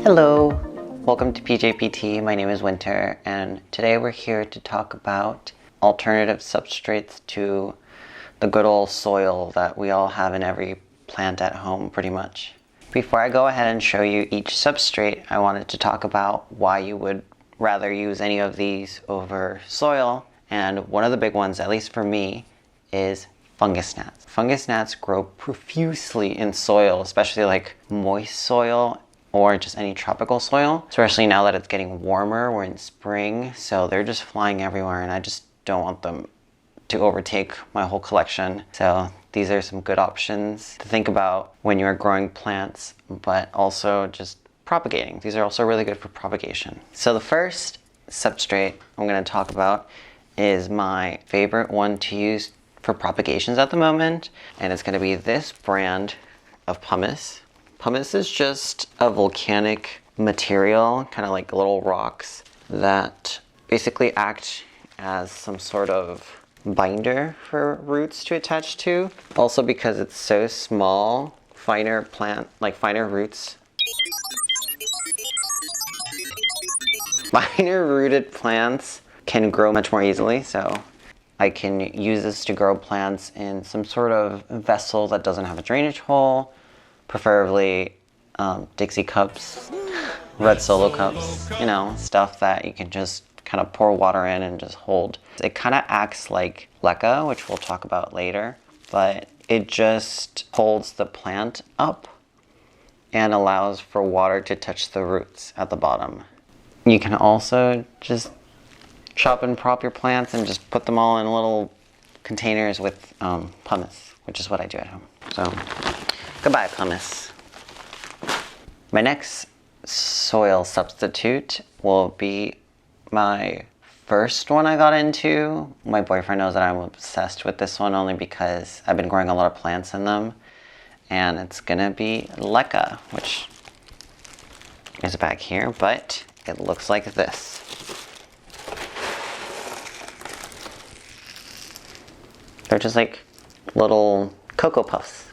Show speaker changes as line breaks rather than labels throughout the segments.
Hello, welcome to PJPT. My name is Winter, and today we're here to talk about alternative substrates to the good old soil that we all have in every plant at home pretty much. Before I go ahead and show you each substrate, I wanted to talk about why you would rather use any of these over soil. And one of the big ones, at least for me, is fungus gnats. Fungus gnats grow profusely in soil, especially like moist soil or just any tropical soil, especially now that it's getting warmer. We're in spring, so they're just flying everywhere, and I just don't want them to overtake my whole collection. So these are some good options to think about when you're growing plants, but also just propagating. These are also really good for propagation. So the first substrate I'm going to talk about is my favorite one to use for propagations at the moment, and it's going to be this brand of pumice. Pumice is just a volcanic material, kind of like little rocks, that basically act as some sort of binder for roots to attach to. Also, because it's so small, finer roots. Finer rooted plants can grow much more easily, so I can use this to grow plants in some sort of vessel that doesn't have a drainage hole, preferably Dixie cups, red Solo cups, you know, stuff that you can just kind of pour water in and just hold. It kind of acts like LECA, which we'll talk about later, but it just holds the plant up and allows for water to touch the roots at the bottom. You can also just chop and prop your plants and just put them all in little containers with pumice, which is what I do at home. So, goodbye pumice. My next soil substitute will be my first one I got into. My boyfriend knows that I'm obsessed with this one only because I've been growing a lot of plants in them. And it's gonna be LECA, which is back here, but it looks like this. They're just like little Cocoa Puffs,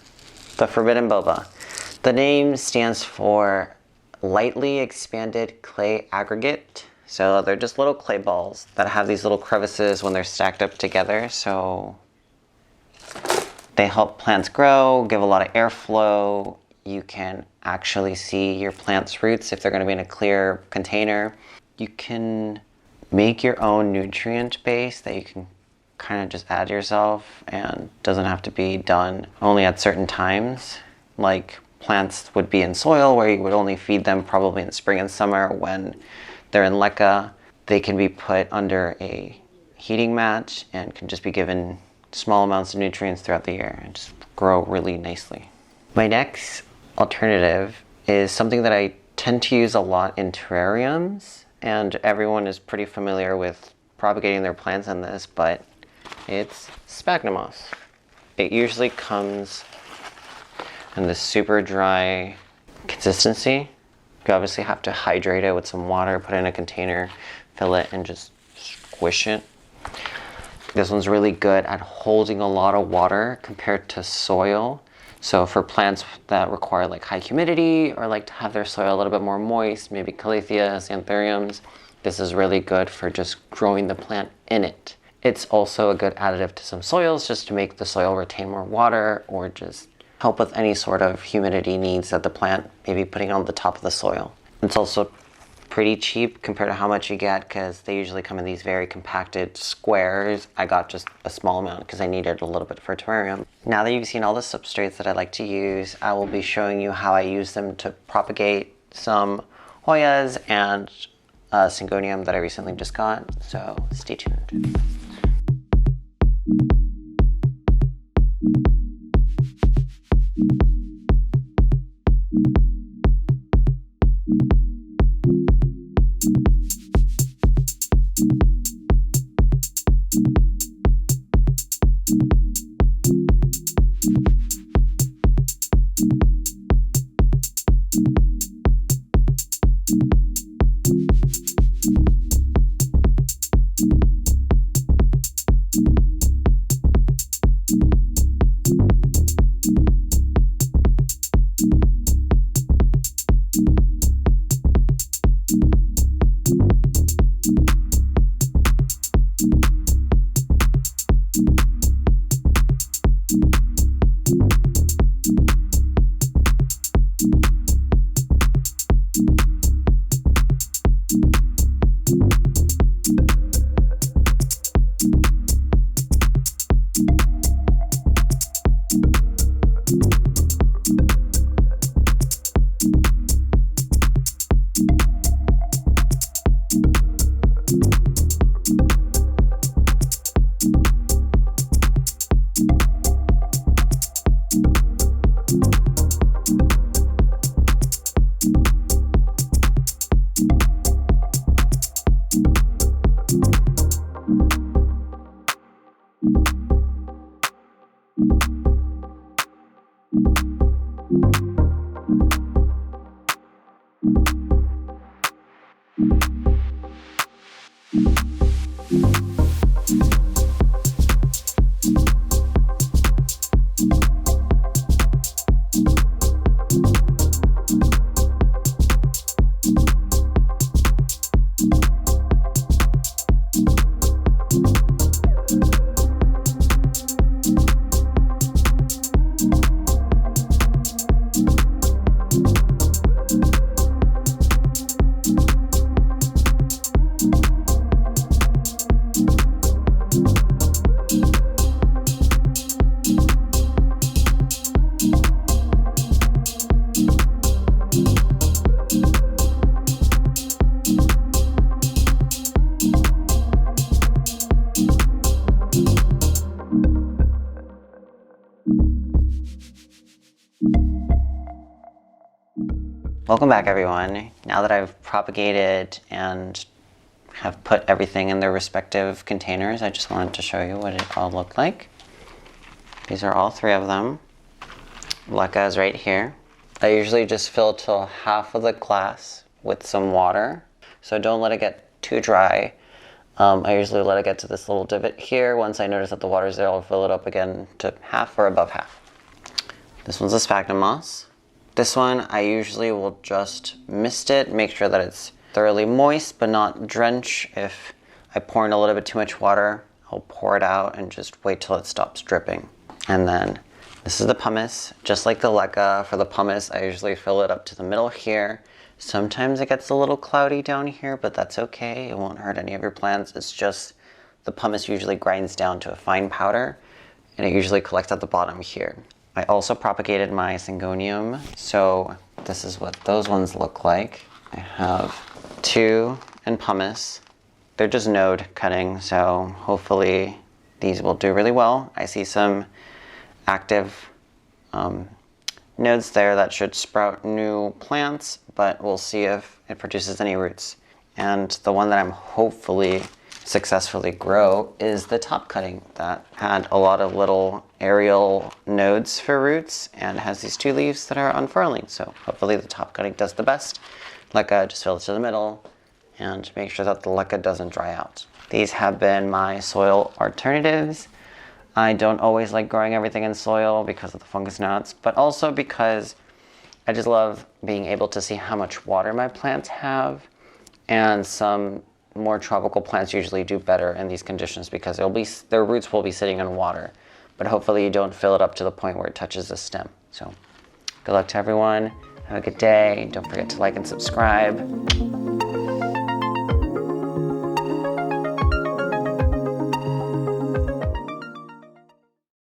the Forbidden Boba. The name stands for lightly expanded clay aggregate. So they're just little clay balls that have these little crevices when they're stacked up together. So they help plants grow, give a lot of airflow. You can actually see your plant's roots if they're going to be in a clear container. You can make your own nutrient base that you can kind of just add yourself, and doesn't have to be done only at certain times. Like plants would be in soil where you would only feed them probably in spring and summer. When they're in LECA, they can be put under a heating mat and can just be given small amounts of nutrients throughout the year and just grow really nicely. My next alternative is something that I tend to use a lot in terrariums, and everyone is pretty familiar with propagating their plants in this, but it's sphagnum moss. It usually comes in this super dry consistency. You obviously have to hydrate it with some water, put it in a container, fill it, and just squish it. This one's really good at holding a lot of water compared to soil. So for plants that require like high humidity or like to have their soil a little bit more moist, maybe calathea, xanthariums, this is really good for just growing the plant in it. It's also a good additive to some soils just to make the soil retain more water or just help with any sort of humidity needs that the plant may be putting on the top of the soil. It's also pretty cheap compared to how much you get because they usually come in these very compacted squares. I got just a small amount because I needed a little bit for a terrarium. Now that you've seen all the substrates that I like to use, I will be showing you how I use them to propagate some Hoyas and Syngonium that I recently just got, so stay tuned. Welcome back, everyone. Now that I've propagated and have put everything in their respective containers, I just wanted to show you what it all looked like. These are all 3 of them. LECA is right here. I usually just fill till half of the glass with some water, so don't let it get too dry. I usually let it get to this little divot here. Once I notice that the water's there, I'll fill it up again to half or above half. This one's a Sphagnum Moss. This one, I usually will just mist it, make sure that it's thoroughly moist, but not drench. If I pour in a little bit too much water, I'll pour it out and just wait till it stops dripping. And then this is the pumice. Just like the LECA, for the pumice, I usually fill it up to the middle here. Sometimes it gets a little cloudy down here, but that's okay. It won't hurt any of your plants. It's just the pumice usually grinds down to a fine powder, and it usually collects at the bottom here. I also propagated my Syngonium, so this is what those ones look like. I have 2 in pumice. They're just node cutting, so hopefully these will do really well. I see some active nodes there that should sprout new plants, but we'll see if it produces any roots. And the one that I'm hopefully successfully grow is the top cutting that had a lot of little aerial nodes for roots and has these 2 leaves that are unfurling. So hopefully the top cutting does the best. LECA, just fill it to the middle and make sure that the LECA doesn't dry out. These have been my soil alternatives. I don't always like growing everything in soil because of the fungus gnats, but also because I just love being able to see how much water my plants have, and some more tropical plants usually do better in these conditions because their roots will be sitting in water, but hopefully you don't fill it up to the point where it touches the stem. So good luck to everyone. Have a good day. Don't forget to like and subscribe.